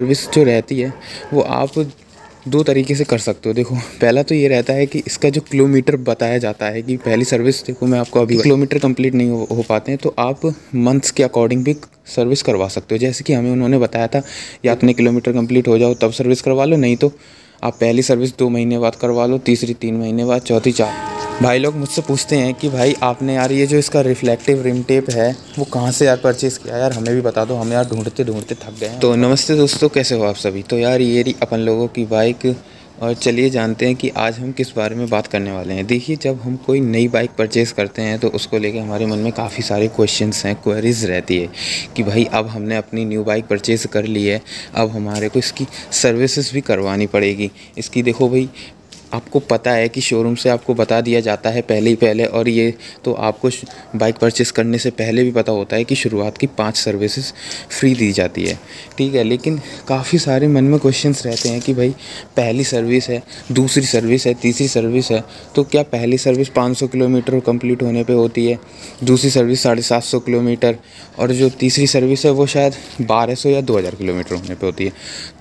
Service जो रहती है वो आप दो तरीके से कर सकते हो। देखो, पहला तो ये रहता है कि इसका जो किलोमीटर बताया जाता है कि पहली सर्विस, देखो मैं आपको अभी किलोमीटर कंप्लीट नहीं हो पाते हैं तो आप मंथ्स के अकॉर्डिंग भी सर्विस करवा सकते हो। जैसे कि हमें उन्होंने बताया था या इतने किलोमीटर कंप्लीट हो जाओ तब सर्विस करवा लो, नहीं तो आप पहली सर्विस 2 महीने बाद करवा लो, तीसरी 3 महीने बाद, चौथी 4। भाई लोग मुझसे पूछते हैं कि भाई आपने यार ये जो इसका रिफ्लेक्टिव रिम टेप है वो कहाँ से यार परचेज़ किया, यार हमें भी बता दो, हम यार ढूंढते ढूंढते थक गए हैं। तो नमस्ते दोस्तों, कैसे हो आप सभी। तो यार ये रही अपन लोगों की बाइक, और चलिए जानते हैं कि आज हम किस बारे में बात करने वाले हैं। देखिए, जब हम कोई नई बाइक परचेज़ करते हैं तो उसको लेके हमारे मन में काफ़ी सारे क्वेश्चंस हैं, क्वेरीज़ रहती है कि भाई अब हमने अपनी न्यू बाइक परचेज़ कर ली है, अब हमारे को इसकी सर्विसेज भी करवानी पड़ेगी। इसकी देखो भाई, आपको पता है कि शोरूम से आपको बता दिया जाता है पहले ही पहले, और ये तो आपको बाइक परचेस करने से पहले भी पता होता है कि शुरुआत की 5 सर्विसेज फ्री दी जाती है, ठीक है। लेकिन काफ़ी सारे मन में क्वेश्चंस रहते हैं कि भाई पहली सर्विस है, दूसरी सर्विस है, तीसरी सर्विस है, तो क्या पहली सर्विस 500 किलोमीटर कंप्लीट होने पे होती है, दूसरी सर्विस 750 किलोमीटर, और जो तीसरी सर्विस है वो शायद 1200 या 2000 किलोमीटर होने पे होती है।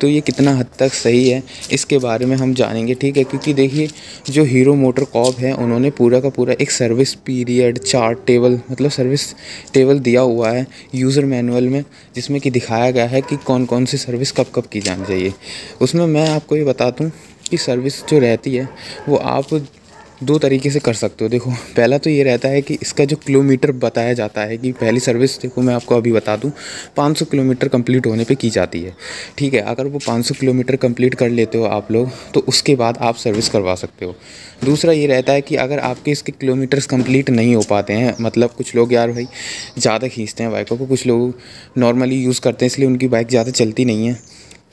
तो ये कितना हद तक सही है इसके बारे में हम जानेंगे, ठीक है। क्योंकि देखिए, जो हीरो मोटर कॉर्प है उन्होंने पूरा का पूरा एक सर्विस पीरियड चार्ट टेबल, मतलब सर्विस टेबल दिया हुआ है यूज़र मैनुअल में, जिसमें कि दिखाया गया है कि कौन कौन सी सर्विस कब कब की जानी चाहिए। उसमें मैं आपको ये बता दूं कि सर्विस जो रहती है वो आप दो तरीके से कर सकते हो। देखो, पहला तो ये रहता है कि इसका जो किलोमीटर बताया जाता है कि पहली सर्विस, देखो मैं आपको अभी बता दूं, 500 किलोमीटर कंप्लीट होने पे की जाती है, ठीक है। अगर वो 500 किलोमीटर कंप्लीट कर लेते हो आप लोग तो उसके बाद आप सर्विस करवा सकते हो। दूसरा ये रहता है कि अगर आपके इसके किलोमीटर्स कंप्लीट नहीं हो पाते हैं, मतलब कुछ लोग यार भाई ज़्यादा खींचते हैं बाइकों को, कुछ लोग नॉर्मली यूज़ करते हैं इसलिए उनकी बाइक ज़्यादा चलती नहीं है,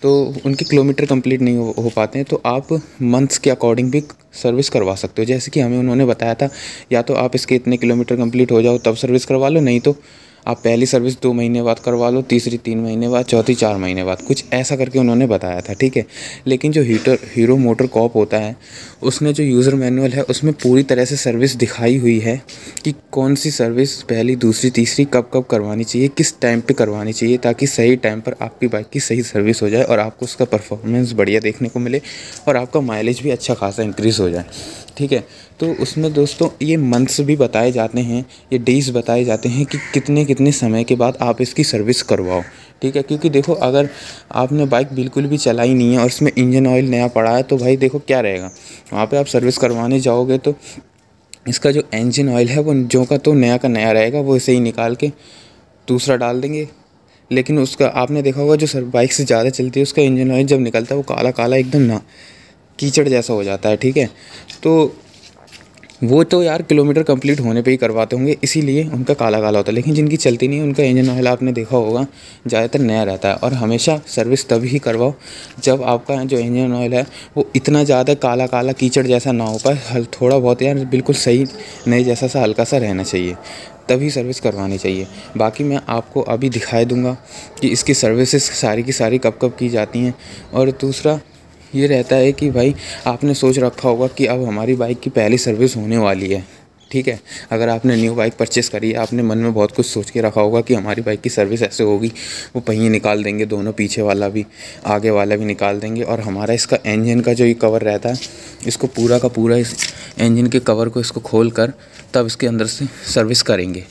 तो उनके किलोमीटर कंप्लीट नहीं हो पाते हैं, तो आप मंथ्स के अकॉर्डिंग भी सर्विस करवा सकते हो। जैसे कि हमें उन्होंने बताया था या तो आप इसके इतने किलोमीटर कंप्लीट हो जाओ तब सर्विस करवा लो, नहीं तो आप पहली सर्विस 2 महीने बाद करवा लो, तीसरी 3 महीने बाद, चौथी 4 महीने बाद, कुछ ऐसा करके उन्होंने बताया था, ठीक है। लेकिन जो हीरो मोटर कॉर्प होता है उसने जो यूज़र मैनुअल है उसमें पूरी तरह से सर्विस दिखाई हुई है कि कौन सी सर्विस पहली, दूसरी, तीसरी कब कब करवानी चाहिए, किस टाइम पे करवानी चाहिए, ताकि सही टाइम पर आपकी बाइक की सही सर्विस हो जाए और आपको उसका परफॉर्मेंस बढ़िया देखने को मिले और आपका माइलेज भी अच्छा खासा इंक्रीज़ हो जाए, ठीक है। तो उसमें दोस्तों ये मंथ्स भी बताए जाते हैं, ये डेज़ बताए जाते हैं कि कितने कितने समय के बाद आप इसकी सर्विस करवाओ, ठीक है। क्योंकि देखो, अगर आपने बाइक बिल्कुल भी चलाई नहीं है और इसमें इंजन ऑयल नया पड़ा है तो भाई देखो क्या रहेगा, वहाँ पे आप सर्विस करवाने जाओगे तो इसका जो इंजन ऑयल है वो जो का तो नया का नया रहेगा, वो इसे ही निकाल के दूसरा डाल देंगे। लेकिन उसका आपने देखा होगा जो बाइक से ज़्यादा चलती है उसका इंजन ऑयल जब निकलता है वो काला काला एकदम ना कीचड़ जैसा हो जाता है, ठीक है। तो वो तो यार किलोमीटर कंप्लीट होने पे ही करवाते होंगे, इसीलिए उनका काला काला होता है। लेकिन जिनकी चलती नहीं है उनका इंजन ऑयल आपने देखा होगा ज़्यादातर नया रहता है। और हमेशा सर्विस तभी ही करवाओ जब आपका जो इंजन ऑयल है वो इतना ज़्यादा काला काला कीचड़ जैसा ना हो पाए, थोड़ा बहुत यार बिल्कुल सही नए जैसा सा हल्का सा रहना चाहिए, तभी सर्विस करवानी चाहिए। बाकी मैं आपको अभी दिखाई दूँगा कि इसकी सर्विसेज सारी की सारी कब कब की जाती हैं। और दूसरा ये रहता है कि भाई आपने सोच रखा होगा कि अब हमारी बाइक की पहली सर्विस होने वाली है, ठीक है। अगर आपने न्यू बाइक परचेज़ करी है, आपने मन में बहुत कुछ सोच के रखा होगा कि हमारी बाइक की सर्विस ऐसे होगी, वो पहिए निकाल देंगे दोनों, पीछे वाला भी आगे वाला भी निकाल देंगे, और हमारा इसका इंजन का जो ये कवर रहता है इसको पूरा का पूरा, इस इंजन के कवर को इसको खोल कर तब इसके अंदर से सर्विस करेंगे।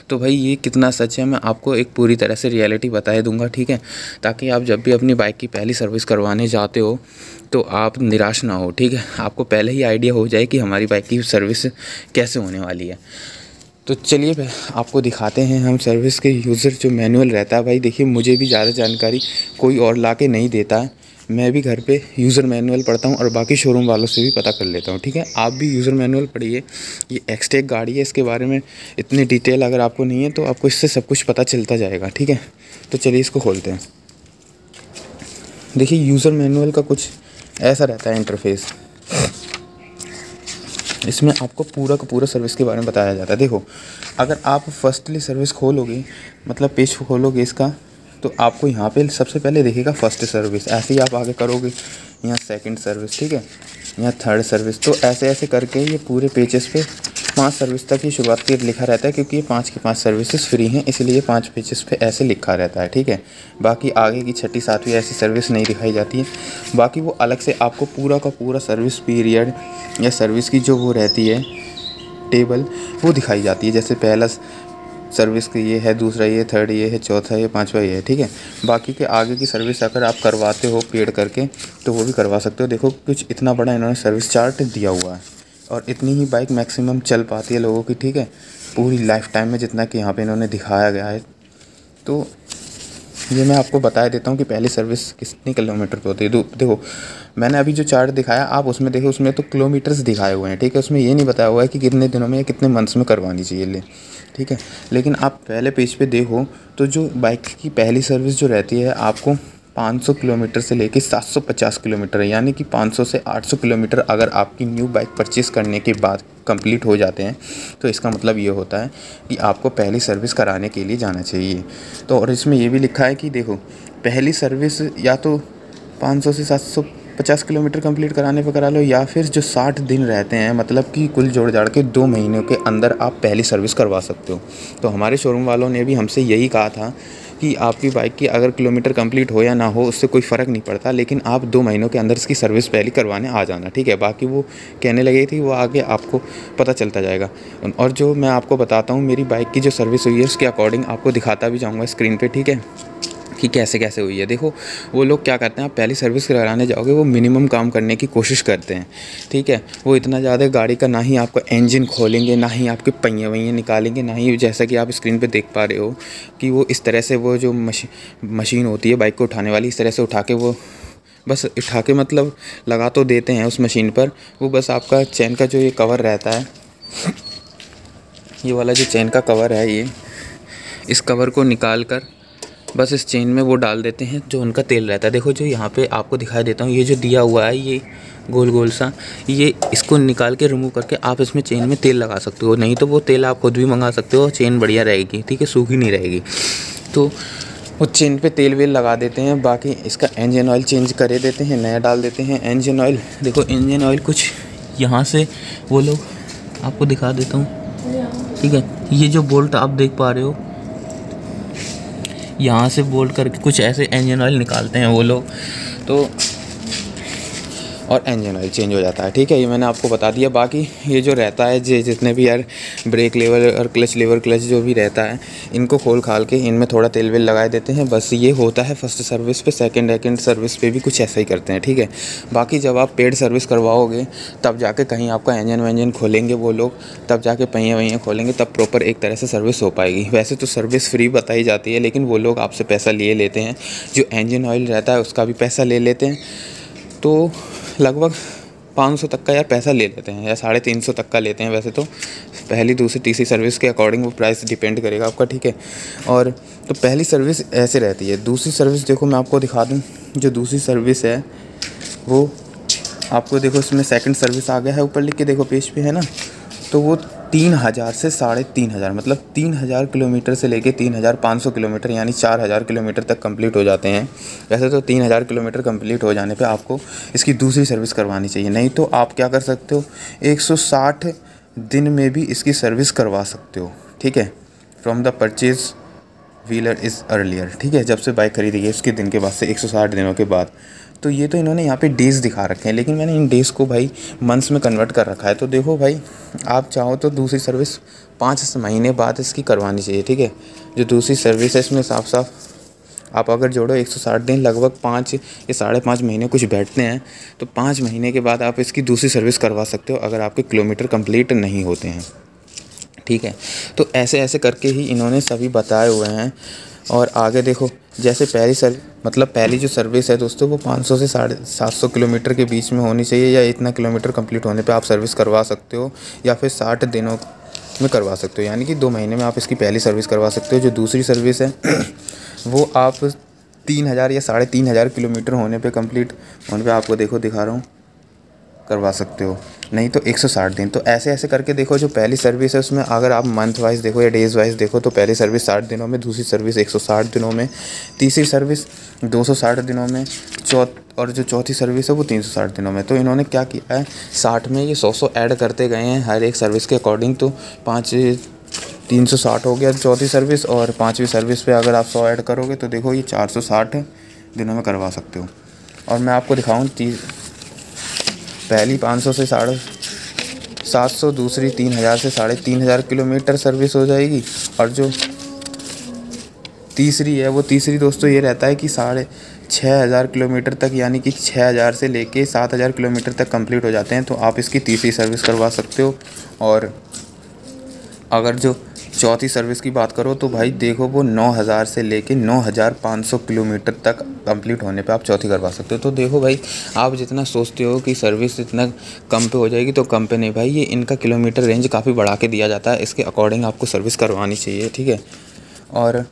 तो भाई ये कितना सच है मैं आपको एक पूरी तरह से रियलिटी बताए दूंगा, ठीक है, ताकि आप जब भी अपनी बाइक की पहली सर्विस करवाने जाते हो तो आप निराश ना हो, ठीक है। आपको पहले ही आइडिया हो जाए कि हमारी बाइक की सर्विस कैसे होने वाली है। तो चलिए आपको दिखाते हैं हम सर्विस के यूज़र जो मैनुअल रहता है। भाई देखिए, मुझे भी ज़्यादा जानकारी कोई और ला के नहीं देता है, मैं भी घर पे यूज़र मैनुअल पढ़ता हूँ और बाकी शोरूम वालों से भी पता कर लेता हूँ, ठीक है। आप भी यूज़र मैनुअल पढ़िए, ये एक्सटेक गाड़ी है, इसके बारे में इतनी डिटेल अगर आपको नहीं है तो आपको इससे सब कुछ पता चलता जाएगा, ठीक है। तो चलिए इसको खोलते हैं। देखिए, यूज़र मैनुअल का कुछ ऐसा रहता है इंटरफेस, इसमें आपको पूरा का पूरा सर्विस के बारे में बताया जाता है। देखो, अगर आप फर्स्टली सर्विस खोलोगे, मतलब पेज खोलोगे इसका, तो आपको यहाँ पे सबसे पहले दिखेगा फर्स्ट सर्विस, ऐसे ही आप आगे करोगे, यहाँ सेकंड सर्विस, ठीक है, यहाँ थर्ड सर्विस, तो ऐसे ऐसे करके ये पूरे पेजेस पे 5 सर्विस तक ही शुरुआत के लिखा रहता है, क्योंकि ये 5 की 5 सर्विसेज फ्री हैं, इसलिए 5 पेजेस पे ऐसे लिखा रहता है, ठीक है। बाकी आगे की 6ठी 7वीं ऐसी सर्विस नहीं दिखाई जाती है। बाकी वो अलग से आपको पूरा का पूरा सर्विस पीरियड या सर्विस की जो वो रहती है टेबल, वो दिखाई जाती है। जैसे पहला सर्विस का ये है, दूसरा ये, थर्ड ये है, चौथा ये, पांचवा ये है, ठीक है। बाकी के आगे की सर्विस अगर आप करवाते हो पेड करके तो वो भी करवा सकते हो। देखो कुछ इतना बड़ा इन्होंने सर्विस चार्ट दिया हुआ है, और इतनी ही बाइक मैक्सिमम चल पाती है लोगों की, ठीक है, पूरी लाइफ टाइम में, जितना कि यहाँ पे इन्होंने दिखाया गया है। तो ये मैं आपको बता देता हूँ कि पहली सर्विस कितनी किलोमीटर पे होती है। देखो मैंने अभी जो चार्ट दिखाया आप उसमें देखो, उसमें तो किलोमीटर्स दिखाए हुए हैं, ठीक है। उसमें ये नहीं बताया हुआ है कि कितने दिनों में या कितने मंथ्स में करवानी चाहिए ले, ठीक है। लेकिन आप पहले पेज पे देखो तो जो बाइक की पहली सर्विस जो रहती है आपको 500 किलोमीटर से लेके 750 किलोमीटर है, यानी कि 500 से 800 किलोमीटर अगर आपकी न्यू बाइक परचेस करने के बाद कंप्लीट हो जाते हैं तो इसका मतलब ये होता है कि आपको पहली सर्विस कराने के लिए जाना चाहिए। तो और इसमें ये भी लिखा है कि देखो पहली सर्विस या तो 500 से 750 किलोमीटर कंप्लीट कराने पे करा लो, या फिर जो 60 दिन रहते हैं, मतलब कि कुल जोड़ जाड़ के 2 महीनों के अंदर आप पहली सर्विस करवा सकते हो। तो हमारे शोरूम वालों ने भी हमसे यही कहा था कि आपकी बाइक की अगर किलोमीटर कंप्लीट हो या ना हो उससे कोई फ़र्क नहीं पड़ता, लेकिन आप 2 महीनों के अंदर इसकी सर्विस पहले करवाने आ जाना, ठीक है। बाकी वो कहने लगे थी वो आगे आपको पता चलता जाएगा। और जो मैं आपको बताता हूँ मेरी बाइक की जो सर्विस हुई है उसके अकॉर्डिंग आपको दिखाता भी जाऊँगा स्क्रीन पर, ठीक है, कि कैसे कैसे हुई है। देखो वो लोग क्या करते हैं, आप पहली सर्विस कराने जाओगे वो मिनिमम काम करने की कोशिश करते हैं, ठीक है। वो इतना ज़्यादा गाड़ी का ना ही आपका इंजन खोलेंगे, ना ही आपके पहिए वहिए निकालेंगे, ना ही जैसा कि आप स्क्रीन पे देख पा रहे हो कि वो इस तरह से वो जो मशीन होती है बाइक को उठाने वाली, इस तरह से उठा के वो बस उठा के मतलब लगा तो देते हैं उस मशीन पर। वो बस आपका चैन का जो ये कवर रहता है, ये वाला जो चैन का कवर है, ये इस कवर को निकाल कर बस इस चेन में वो डाल देते हैं जो उनका तेल रहता है। देखो जो यहाँ पे आपको दिखाई देता हूँ, ये जो दिया हुआ है ये गोल गोल सा, ये इसको निकाल के रिमूव करके आप इसमें चेन में तेल लगा सकते हो, नहीं तो वो तेल आप खुद भी मंगा सकते हो, चेन बढ़िया रहेगी, ठीक है, सूखी नहीं रहेगी। तो वो चेन पे तेल वेल लगा देते हैं। बाकी इसका इंजन ऑयल चेंज करे देते हैं, नया डाल देते हैं इंजन ऑयल। देखो इंजन ऑयल कुछ यहाँ से वो लोग आपको दिखा देता हूँ, ठीक है, ये जो बोल्ट आप देख पा रहे हो यहाँ से बोल्ट करके कुछ ऐसे इंजन ऑयल निकालते हैं वो लोग, तो और इंजन ऑयल चेंज हो जाता है, ठीक है। ये मैंने आपको बता दिया। बाकी ये जो रहता है जितने भी यार ब्रेक लेवल और क्लच लेवर क्लच जो भी रहता है, इनको खोल खाल के इनमें थोड़ा तेल वेल लगा देते हैं, बस ये होता है फर्स्ट सर्विस पे। सेकंड सर्विस पे भी कुछ ऐसा ही करते हैं, ठीक है। बाकी जब आप पेड सर्विस करवाओगे तब जाके कहीं आपका इंजन वंजन खोलेंगे वो लोग, तब जाके पहिए वहिए खोलेंगे, तब प्रॉपर एक तरह से सर्विस हो पाएगी। वैसे तो सर्विस फ्री बताई जाती है, लेकिन वो लोग आपसे पैसा लिए लेते हैं, जो इंजन ऑयल रहता है उसका भी पैसा ले लेते हैं। तो लगभग 500 तक का यार पैसा ले लेते हैं, या 350 तक का लेते हैं। वैसे तो पहली दूसरी तीसरी सर्विस के अकॉर्डिंग वो प्राइस डिपेंड करेगा आपका, ठीक है। और तो पहली सर्विस ऐसे रहती है। दूसरी सर्विस देखो मैं आपको दिखा दूं, जो दूसरी सर्विस है वो आपको देखो इसमें सेकंड सर्विस आ गया है ऊपर लिख के, देखो पेज पे है ना। तो वो 3000 से 3500, मतलब 3000 किलोमीटर से लेके 3500 किलोमीटर यानी 4000 किलोमीटर तक कंप्लीट हो जाते हैं। वैसे तो 3000 किलोमीटर कंप्लीट हो जाने पे आपको इसकी दूसरी सर्विस करवानी चाहिए, नहीं तो आप क्या कर सकते हो 160 दिन में भी इसकी सर्विस करवा सकते हो, ठीक है। From the purchase wheeler is earlier, ठीक है, जब से बाइक खरीदी गई उसके दिन के बाद से 160 दिनों के बाद। तो ये तो इन्होंने यहाँ पे डेज़ दिखा रखे हैं, लेकिन मैंने इन डेज़ को भाई मंथ्स में कन्वर्ट कर रखा है। तो देखो भाई आप चाहो तो दूसरी सर्विस 5 महीने बाद इसकी करवानी चाहिए, ठीक है। जो दूसरी सर्विस है इसमें साफ साफ आप अगर जोड़ो 160 दिन, लगभग 5 या 5.5 महीने कुछ बैठते हैं, तो 5 महीने के बाद आप इसकी दूसरी सर्विस करवा सकते हो अगर आपके किलोमीटर कंप्लीट नहीं होते हैं, ठीक है। तो ऐसे ऐसे करके ही इन्होंने सभी बताए हुए हैं। और आगे देखो जैसे पहली जो सर्विस है दोस्तों वो 500 से 750 किलोमीटर के बीच में होनी चाहिए, या इतना किलोमीटर कंप्लीट होने पे आप सर्विस करवा सकते हो, या फिर 60 दिनों में करवा सकते हो, यानी कि 2 महीने में आप इसकी पहली सर्विस करवा सकते हो। जो दूसरी सर्विस है वो आप 3000 या 3500 किलोमीटर होने पे कंप्लीट होने पे आपको देखो दिखा रहा हूँ, करवा सकते हो, नहीं तो 160 दिन। तो ऐसे ऐसे करके देखो, जो पहली सर्विस है उसमें अगर आप मंथ वाइज देखो या डेज़ वाइज देखो तो पहली सर्विस 60 दिनों में, दूसरी सर्विस 160 दिनों में, तीसरी सर्विस 260 दिनों में, और जो चौथी सर्विस है वो 360 दिनों में। तो इन्होंने क्या किया है, 60 में ये 100 ऐड करते गए हैं हर एक सर्विस के अकॉर्डिंग। तो 360 हो गया चौथी सर्विस, और पाँचवीं सर्विस पे अगर आप 100 ऐड करोगे तो देखो ये 460 दिनों में करवा सकते हो। और मैं आपको दिखाऊँ, पहली 500 से 750, दूसरी 3000 से 3500 किलोमीटर सर्विस हो जाएगी। और जो तीसरी है वो तीसरी दोस्तों ये रहता है कि 6500 किलोमीटर तक, यानी कि 6000 से लेके 7000 किलोमीटर तक कंप्लीट हो जाते हैं। तो आप इसकी तीसरी सर्विस करवा सकते हो। और अगर जो चौथी सर्विस की बात करो तो भाई देखो, वो 9000 से लेके 9500 किलोमीटर तक कंप्लीट होने पे आप चौथी करवा सकते हो। तो देखो भाई, आप जितना सोचते हो कि सर्विस इतना कम पे हो जाएगी, तो कम पे नहीं भाई, ये इनका किलोमीटर रेंज काफ़ी बढ़ा के दिया जाता है, इसके अकॉर्डिंग आपको सर्विस करवानी चाहिए, ठीक है। और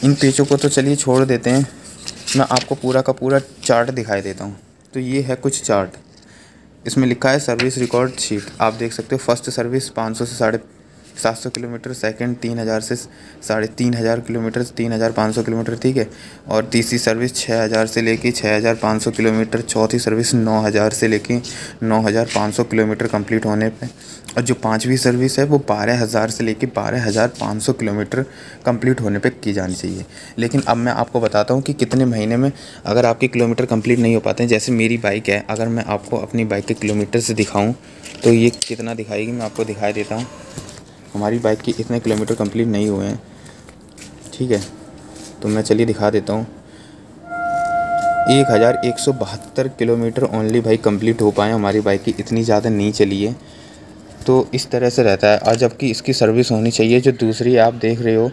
इन पेजों को तो चलिए छोड़ देते हैं, मैं आपको पूरा का पूरा चार्ट दिखाई देता हूँ। तो ये है कुछ चार्ट, इसमें लिखा है सर्विस रिकॉर्ड शीट, आप देख सकते हो। फर्स्ट सर्विस 500 से 750 किलोमीटर, सेकंड 3000 से 3500 किलोमीटर, 3500 किलोमीटर, ठीक है। और तीसरी सर्विस 6000 से लेके 6500 किलोमीटर, चौथी सर्विस 9000 से लेके 9500 किलोमीटर कंप्लीट होने पे, और जो पांचवी सर्विस है वो 12000 से लेके 12500 किलोमीटर कंप्लीट होने पे की जानी चाहिए। लेकिन अब मैं आपको बताता हूँ कि कितने महीने में अगर आपके किलोमीटर कंप्लीट नहीं हो पाते हैं। जैसे मेरी बाइक है, अगर मैं आपको अपनी बाइक के किलोमीटर से दिखाऊँ तो ये कितना दिखाएगी, मैं आपको दिखाई देता हूँ। हमारी बाइक के इतने किलोमीटर कंप्लीट नहीं हुए हैं, ठीक है, तो मैं चलिए दिखा देता हूँ। 1172 किलोमीटर ओनली भाई कंप्लीट हो पाए हमारी बाइक की, इतनी ज़्यादा नहीं चली है। तो इस तरह से रहता है। और जबकि इसकी सर्विस होनी चाहिए, जो दूसरी आप देख रहे हो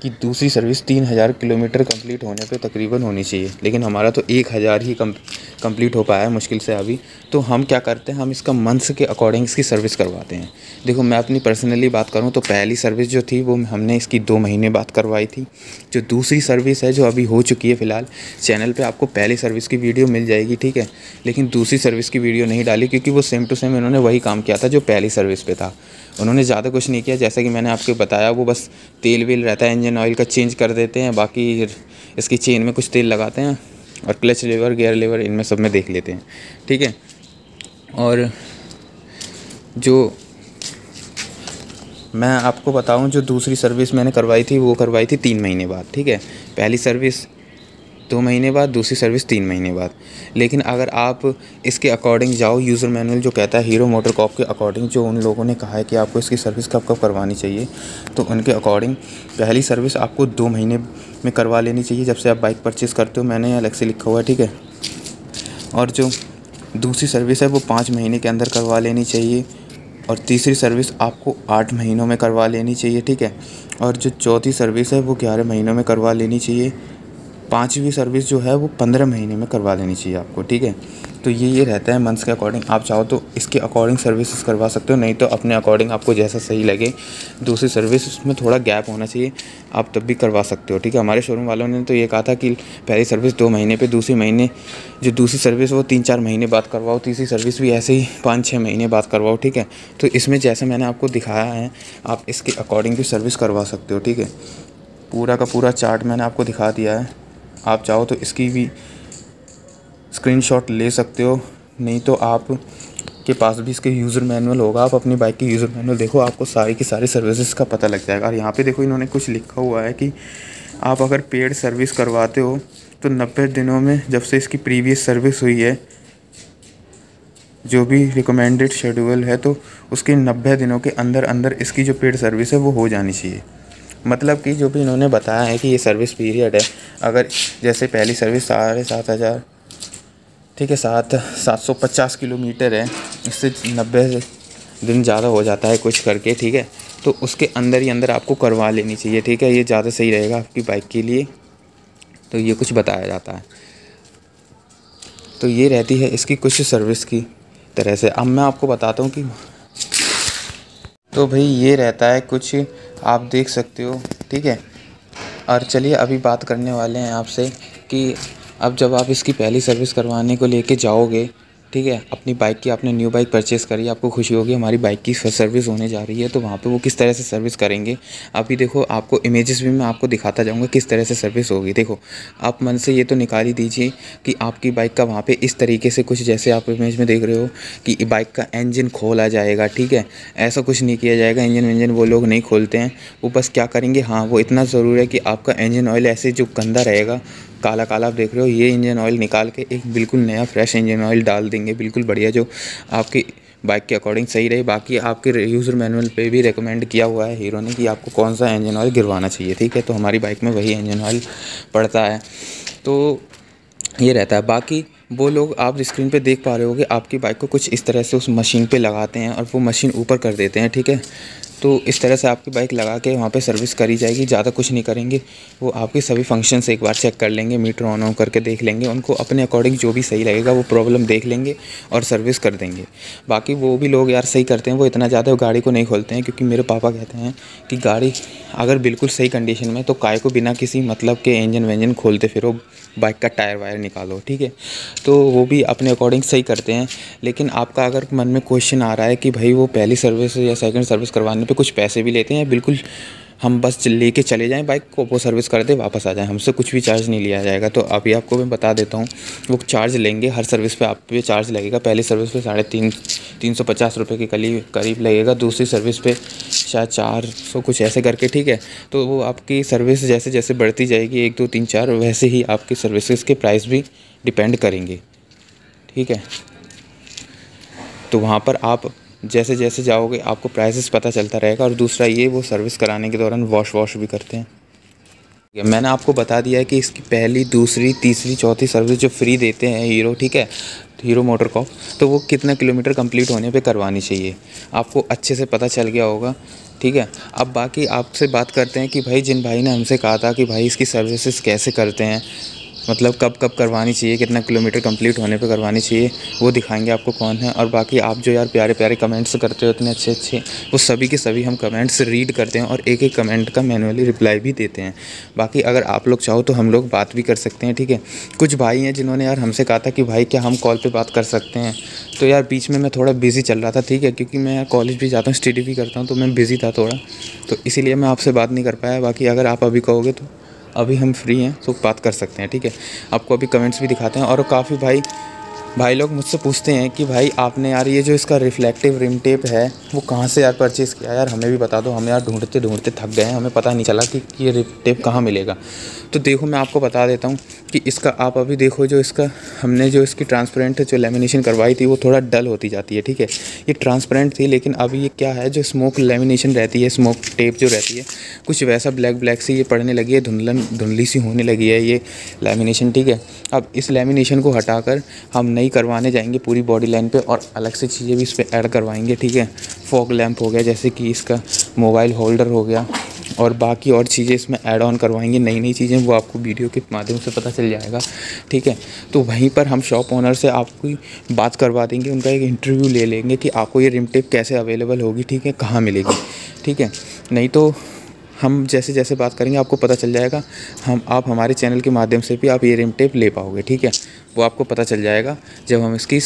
कि दूसरी सर्विस 3000 किलोमीटर कंप्लीट होने पे तकरीबन होनी चाहिए, लेकिन हमारा तो 1000 ही कंप्लीट हो पाया है मुश्किल से अभी। तो हम क्या करते हैं, हम इसका मंथ्स के अकॉर्डिंग इसकी सर्विस करवाते हैं। देखो, मैं अपनी पर्सनली बात करूँ तो पहली सर्विस जो थी वो हमने इसकी 2 महीने बाद करवाई थी। जो दूसरी सर्विस है जो अभी हो चुकी है फ़िलहाल, चैनल पे आपको पहली सर्विस की वीडियो मिल जाएगी, ठीक है। लेकिन दूसरी सर्विस की वीडियो नहीं डाली, क्योंकि वो सेम टू सेम इन्होंने वही काम किया था जो पहली सर्विस पे था। उन्होंने ज़्यादा कुछ नहीं किया, जैसा कि मैंने आपको बताया, वो बस तेल वेल रहता है, इंजन ऑयल का चेंज कर देते हैं, बाकी इसकी चेन में कुछ तेल लगाते हैं, और क्लच लीवर, गियर लीवर, इनमें सब में देख लेते हैं, ठीक है। और जो मैं आपको बताऊं, जो दूसरी सर्विस मैंने करवाई थी वो करवाई थी 3 महीने बाद, ठीक है। पहली सर्विस 2 महीने बाद, दूसरी सर्विस 3 महीने बाद। लेकिन अगर आप इसके अकॉर्डिंग जाओ, यूज़र मैनुअल जो कहता है हीरो मोटोकॉर्प के अकॉर्डिंग, जो उन लोगों ने कहा है कि आपको इसकी सर्विस कब कब करवानी चाहिए, तो उनके अकॉर्डिंग पहली सर्विस आपको 2 महीने में करवा लेनी चाहिए जब से आप बाइक परचेज़ करते हो, मैंने अलग से लिखा हुआ है, ठीक है। और जो दूसरी सर्विस है वो 5 महीने के अंदर करवा लेनी चाहिए, और तीसरी सर्विस आपको 8 महीनों में करवा लेनी चाहिए, ठीक है। और जो चौथी सर्विस है वो 11 महीनों में करवा लेनी चाहिए। पांचवी सर्विस जो है वो 15 महीने में करवा लेनी चाहिए आपको, ठीक है। तो ये रहता है मंथ्स के अकॉर्डिंग। आप चाहो तो इसके अकॉर्डिंग सर्विसेज करवा सकते हो, नहीं तो अपने अकॉर्डिंग आपको जैसा सही लगे। दूसरी सर्विस में थोड़ा गैप होना चाहिए, आप तब भी करवा सकते हो, ठीक है। हमारे शोरूम वालों ने तो ये कहा था कि पहली सर्विस 2 महीने पे, दूसरी सर्विस वो 3-4 महीने बाद करवाओ, तीसरी सर्विस भी ऐसे ही 5-6 महीने बाद करवाओ, ठीक है। तो इसमें जैसा मैंने आपको दिखाया है, आप इसके अकॉर्डिंग भी सर्विस करवा सकते हो, ठीक है। पूरा का पूरा चार्ट मैंने आपको दिखा दिया है, आप चाहो तो इसकी भी स्क्रीनशॉट ले सकते हो, नहीं तो आप के पास भी इसके यूज़र मैनुअल होगा, आप अपनी बाइक की यूज़र मैनुअल देखो, आपको सारी की सारी सर्विसेज का पता लग जाएगा। और यहाँ पे देखो, इन्होंने कुछ लिखा हुआ है कि आप अगर पेड सर्विस करवाते हो तो 90 दिनों में, जब से इसकी प्रीवियस सर्विस हुई है, जो भी रिकमेंडेड शेड्यूल है, तो उसके 90 दिनों के अंदर अंदर इसकी जो पेड सर्विस है वो हो जानी चाहिए। मतलब कि जो भी इन्होंने बताया है कि ये सर्विस पीरियड है, अगर जैसे पहली सर्विस 7500, ठीक है, 750 किलोमीटर है, इससे 90 दिन ज़्यादा हो जाता है कुछ करके, ठीक है, तो उसके अंदर ही अंदर आपको करवा लेनी चाहिए, ठीक है। ये ज़्यादा सही रहेगा आपकी बाइक के लिए। तो ये कुछ बताया जाता है, तो ये रहती है इसकी कुछ सर्विस की तरह से। अब मैं आपको बताता हूँ कि तो भाई ये रहता है कुछ, आप देख सकते हो, ठीक है। और चलिए अभी बात करने वाले हैं आपसे कि अब जब आप इसकी पहली सर्विस करवाने को लेके जाओगे ठीक है। अपनी बाइक की आपने न्यू बाइक परचेज़ करी, आपको खुशी होगी हमारी बाइक की सर्विस होने जा रही है, तो वहाँ पे वो किस तरह से सर्विस करेंगे अभी देखो, आपको इमेजेस भी मैं आपको दिखाता जाऊँगा किस तरह से सर्विस होगी। देखो, आप मन से ये तो निकाल ही दीजिए कि आपकी बाइक का वहाँ पे इस तरीके से कुछ, जैसे आप इमेज में देख रहे हो कि बाइक का इंजन खोला जाएगा, ठीक है। ऐसा कुछ नहीं किया जाएगा, इंजन वो लोग नहीं खोलते हैं। वो बस क्या करेंगे, हाँ वो इतना ज़रूर है कि आपका इंजन ऑयल ऐसे जो गंदा रहेगा, काला काला आप देख रहे हो, ये इंजन ऑयल निकाल के एक बिल्कुल नया फ्रेश इंजन ऑयल डाल देंगे, बिल्कुल बढ़िया, जो आपकी बाइक के अकॉर्डिंग सही रहे। बाकी आपके यूज़र मैनुअल पे भी रिकमेंड किया हुआ है हीरो ने कि आपको कौन सा इंजन ऑयल गिरवाना चाहिए, ठीक है। तो हमारी बाइक में वही इंजन ऑयल पड़ता है, तो ये रहता है। बाकी वो लोग आप स्क्रीन पे देख पा रहे होगे, आपकी बाइक को कुछ इस तरह से उस मशीन पे लगाते हैं और वो मशीन ऊपर कर देते हैं, ठीक है। तो इस तरह से आपकी बाइक लगा के वहाँ पे सर्विस करी जाएगी, ज़्यादा कुछ नहीं करेंगे। वो आपके सभी फंक्शंस एक बार चेक कर लेंगे, मीटर ऑन करके देख लेंगे, उनको अपने अकॉर्डिंग जो भी सही लगेगा वो प्रॉब्लम देख लेंगे और सर्विस कर देंगे। बाकी वो भी लोग यार सही करते हैं, वो इतना ज़्यादा गाड़ी को नहीं खोलते हैं, क्योंकि मेरे पापा कहते हैं कि गाड़ी अगर बिल्कुल सही कंडीशन में, तो काय को बिना किसी मतलब के इंजन वेंजन खोलते फिरो, बाइक का टायर वायर निकालो, ठीक है। तो वो भी अपने अकॉर्डिंग सही करते हैं। लेकिन आपका अगर मन में क्वेश्चन आ रहा है कि भाई वो पहली सर्विस या सेकंड सर्विस करवाने पे कुछ पैसे भी लेते हैं, बिल्कुल हम बस लेके चले जाएं बाइक को, वो सर्विस कर दे वापस आ जाएं, हमसे कुछ भी चार्ज नहीं लिया जाएगा। तो अभी आपको मैं बता देता हूँ, वो चार्ज लेंगे हर सर्विस पे, आप पे चार्ज लगेगा। पहली सर्विस पे 350 रुपये के करीब लगेगा, दूसरी सर्विस पे शायद 400 कुछ ऐसे करके, ठीक है। तो वो आपकी सर्विस जैसे जैसे बढ़ती जाएगी 1 2 3 4, वैसे ही आपकी सर्विसेज के प्राइस भी डिपेंड करेंगे, ठीक है। तो वहाँ पर आप जैसे जैसे जाओगे आपको प्राइसेस पता चलता रहेगा। और दूसरा ये, वो सर्विस कराने के दौरान वॉश भी करते हैं, ठीक है। मैंने आपको बता दिया है कि इसकी पहली, दूसरी, तीसरी, चौथी सर्विस जो फ्री देते हैं हीरो, ठीक है, हीरो मोटरकॉर्प, तो वो कितना किलोमीटर कंप्लीट होने पे करवानी चाहिए आपको अच्छे से पता चल गया होगा, ठीक है। अब बाकी आपसे बात करते हैं कि भाई जिन भाई ने हमसे कहा था कि भाई इसकी सर्विसेज कैसे करते हैं, मतलब कब कब करवानी चाहिए, कितना किलोमीटर कंप्लीट होने पे करवानी चाहिए, वो दिखाएंगे आपको कौन है। और बाकी आप जो यार प्यारे प्यारे कमेंट्स करते हो इतने अच्छे अच्छे, वो सभी के सभी हम कमेंट्स रीड करते हैं और एक एक कमेंट का मैनुअली रिप्लाई भी देते हैं। बाकी अगर आप लोग चाहो तो हम लोग बात भी कर सकते हैं, ठीक है। कुछ भाई हैं जिन्होंने यार हमसे कहा था कि भाई क्या हम कॉल पर बात कर सकते हैं, तो यार बीच में मैं थोड़ा बिज़ी चल रहा था, ठीक है, क्योंकि मैं यार कॉलेज भी जाता हूँ, स्टडी भी करता हूँ, तो मैं बिज़ी था थोड़ा, तो इसीलिए मैं आपसे बात नहीं कर पाया। बाकी अगर आप अभी कहोगे तो अभी हम फ्री हैं, तो बात कर सकते हैं, ठीक है। आपको अभी कमेंट्स भी दिखाते हैं। और काफ़ी भाई लोग मुझसे पूछते हैं कि भाई आपने यार ये जो इसका रिफ्लेक्टिव रिम टेप है वो कहाँ से यार परचेज़ किया, यार हमें भी बता दो, हम यार ढूंढते ढूंढते थक गए हैं, हमें पता नहीं चला कि ये रिम टेप कहाँ मिलेगा। तो देखो मैं आपको बता देता हूँ कि इसका आप अभी देखो, जो इसका हमने जो इसकी ट्रांसपेरेंट जो लेमिनेशन करवाई थी वो थोड़ा डल होती जाती है, ठीक है। ये ट्रांसपेरेंट थी, लेकिन अभी ये क्या है, जो स्मोक लेमिनेशन रहती है, स्मोक टेप जो रहती है, कुछ वैसा ब्लैक सी ये पड़ने लगी है, धुंधली सी होने लगी है ये लेमिनेशन, ठीक है। अब इस लेमिनेशन को हटाकर हम नई करवाने जाएंगे पूरी बॉडी लाइन पे, और अलग से चीज़ें भी इस पर ऐड करवाएंगे, ठीक है। फॉग लैंप हो गया, जैसे कि इसका मोबाइल होल्डर हो गया, और बाकी और चीज़ें इसमें ऐड ऑन करवाएंगे, नई नई चीज़ें, वो आपको वीडियो के माध्यम से पता चल जाएगा, ठीक है। तो वहीं पर हम शॉप ओनर से आपकी बात करवा देंगे, उनका एक इंटरव्यू ले लेंगे कि आपको ये रिम टेप कैसे अवेलेबल होगी, ठीक है, कहाँ मिलेगी, ठीक है। नहीं तो हम जैसे जैसे बात करेंगे आपको पता चल जाएगा, आप हमारे चैनल के माध्यम से भी आप ये रिम टेप ले पाओगे, ठीक है। वो आपको पता चल जाएगा जब हम इसकी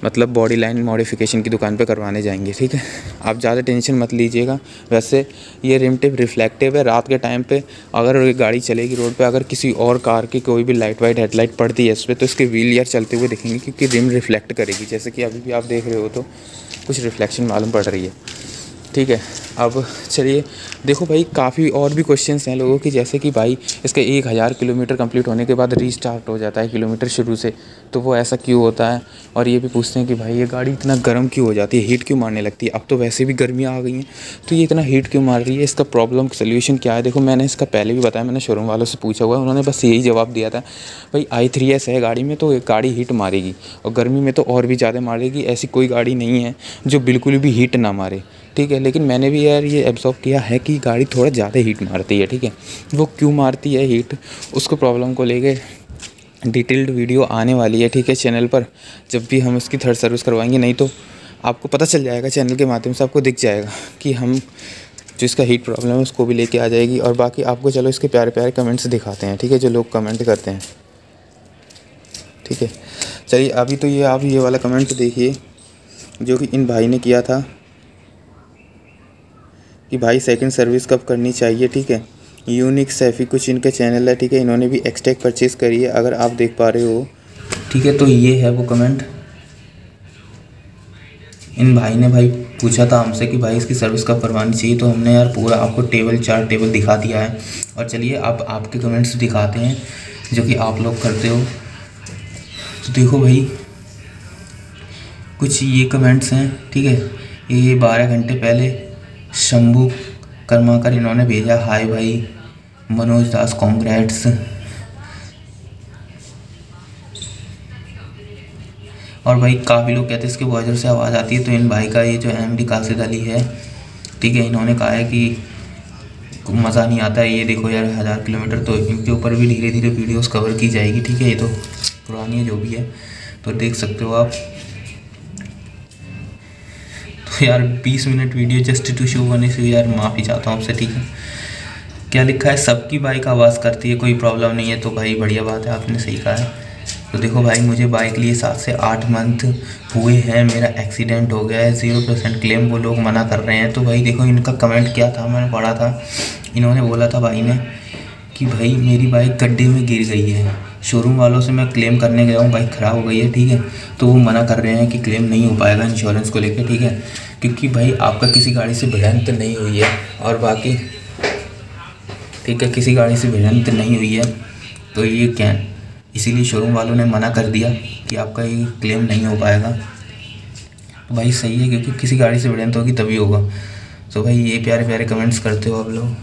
मतलब बॉडी लाइन मॉडिफिकेशन की दुकान पे करवाने जाएंगे, ठीक है। आप ज़्यादा टेंशन मत लीजिएगा। वैसे ये रिम टेप रिफ्लेक्टिव है, रात के टाइम पे अगर ये गाड़ी चलेगी रोड पे, अगर किसी और कार की कोई भी लाइट वाइट हेडलाइट पड़ती है इस पर, तो इसके व्हील यार चलते हुए दिखेंगे, क्योंकि रिम रिफ्लेक्ट करेगी, जैसे कि अभी भी आप देख रहे हो तो कुछ रिफ्लेक्शन मालूम पड़ रही है, ठीक है। अब चलिए देखो भाई, काफ़ी और भी क्वेश्चंस हैं लोगों की, जैसे कि भाई इसके 1000 किलोमीटर कंप्लीट होने के बाद रीस्टार्ट हो जाता है किलोमीटर शुरू से, तो वो ऐसा क्यों होता है। और ये भी पूछते हैं कि भाई ये गाड़ी इतना गर्म क्यों हो जाती है, हीट क्यों मारने लगती है। अब तो वैसे भी गर्मियाँ आ गई हैं, तो ये इतना हीट क्यों मार रही है, इसका प्रॉब्लम सोल्यूशन क्या है। देखो मैंने इसका पहले भी बताया, मैंने शोरूम वालों से पूछा हुआ है, उन्होंने बस यही जवाब दिया था, भाई i3s है गाड़ी में, तो गाड़ी हीट मारेगी, और गर्मी में तो और भी ज़्यादा मारेगी। ऐसी कोई गाड़ी नहीं है जो बिल्कुल भी हीट ना मारे, ठीक है। लेकिन मैंने भी यार ये एब्जॉर्व किया है कि गाड़ी थोड़ा ज़्यादा हीट मारती है, ठीक है। वो क्यों मारती है हीट, उसको प्रॉब्लम को लेके डिटेल्ड वीडियो आने वाली है, ठीक है, चैनल पर, जब भी हम इसकी थर्ड सर्विस करवाएंगे। नहीं तो आपको पता चल जाएगा, चैनल के माध्यम से आपको दिख जाएगा कि हम जो इसका हीट प्रॉब्लम है उसको भी लेके आ जाएगी। और बाकी आपको चलो इसके प्यारे प्यारे कमेंट्स दिखाते हैं, ठीक है, जो लोग कमेंट करते हैं, ठीक है। चलिए अभी तो ये आप ये वाला कमेंट देखिए जो कि इन भाई ने किया था कि भाई सेकंड सर्विस कब करनी चाहिए, ठीक है। यूनिक सैफ़ी कुछ इनका चैनल है, ठीक है। इन्होंने भी एक्सटेक परचेज़ करी है, अगर आप देख पा रहे हो, ठीक है। तो ये है वो कमेंट। इन भाई ने भाई पूछा था हमसे कि भाई इसकी सर्विस कब करवानी चाहिए, तो हमने यार पूरा आपको चार्ट टेबल दिखा दिया है। और चलिए आप आपके कमेंट्स दिखाते हैं जो कि आप लोग करते हो। तो देखो भाई कुछ ये कमेंट्स हैं, ठीक है। ये 12 घंटे पहले शंभू कर्माकर इन्होंने भेजा, हाय भाई मनोज दास कॉन्ग्रेट्स। और भाई काफ़ी लोग कहते हैं इसके वॉइजर से आवाज़ आती है, तो इन भाई का ये जो एमडी कासिद अली है, ठीक है, इन्होंने कहा है कि मज़ा नहीं आता है। ये देखो यार 1000 किलोमीटर, तो इनके ऊपर भी धीरे धीरे वीडियोस कवर की जाएगी, ठीक है। ये तो पुरानी है जो भी है, तो देख सकते हो आप। तो यार 20 minute video just to show होने से यार माफ़ी चाहता हूँ आपसे, ठीक है। क्या लिखा है, सबकी बाइक आवाज़ करती है, कोई प्रॉब्लम नहीं है। तो भाई बढ़िया बात है, आपने सही कहा है। तो देखो भाई मुझे बाइक लिए 7 से 8 मंथ हुए हैं, मेरा एक्सीडेंट हो गया है, 0% क्लेम वो लोग मना कर रहे हैं। तो भाई देखो इनका कमेंट क्या था, मैंने पढ़ा था। इन्होंने बोला था भाई ने कि भाई मेरी बाइक गड्ढे में गिर गई है, शोरूम वालों से मैं क्लेम करने गया हूँ, बाइक ख़राब हो गई है, ठीक है। तो वो मना कर रहे हैं कि क्लेम नहीं हो पाएगा इंश्योरेंस को लेकर, ठीक है। क्योंकि भाई आपका किसी गाड़ी से भिड़ंत नहीं हुई है, और बाकी ठीक है किसी गाड़ी से भिड़ंत नहीं हुई है, तो ये क्या, इसीलिए शोरूम वालों ने मना कर दिया कि आपका ये क्लेम नहीं हो पाएगा। तो भाई सही है, क्योंकि किसी गाड़ी से भिड़ंत होगी तभी होगा। तो भाई ये प्यारे प्यारे कमेंट्स करते हो आप लोग,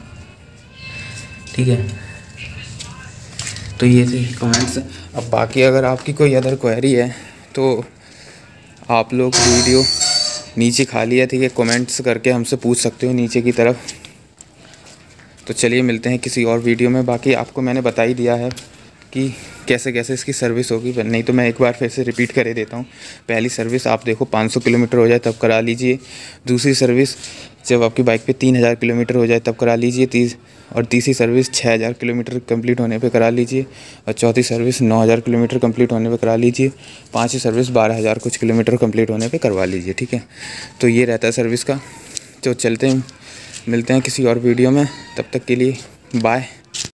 ठीक है। तो ये थे कमेंट्स। अब बाकी अगर आपकी कोई अदर क्वेरी है तो आप लोग वीडियो नीचे खाली है, ठीक है, कमेंट्स करके हमसे पूछ सकते हो नीचे की तरफ। तो चलिए मिलते हैं किसी और वीडियो में। बाकी आपको मैंने बता ही दिया है कि कैसे कैसे इसकी सर्विस होगी, नहीं तो मैं एक बार फिर से रिपीट कर देता हूँ। पहली सर्विस आप देखो 500 किलोमीटर हो जाए तब करा लीजिए। दूसरी सर्विस जब आपकी बाइक पे 3000 किलोमीटर हो जाए तब करा लीजिए। और तीसरी सर्विस 6000 किलोमीटर कंप्लीट होने पे करा लीजिए। और चौथी सर्विस 9000 किलोमीटर कंप्लीट होने पे करा लीजिए। पाँचवीं सर्विस 12000 कुछ किलोमीटर कंप्लीट होने पे करवा लीजिए, ठीक है। तो ये रहता है सर्विस का। तो चलते हैं, मिलते हैं किसी और वीडियो में, तब तक के लिए बाय।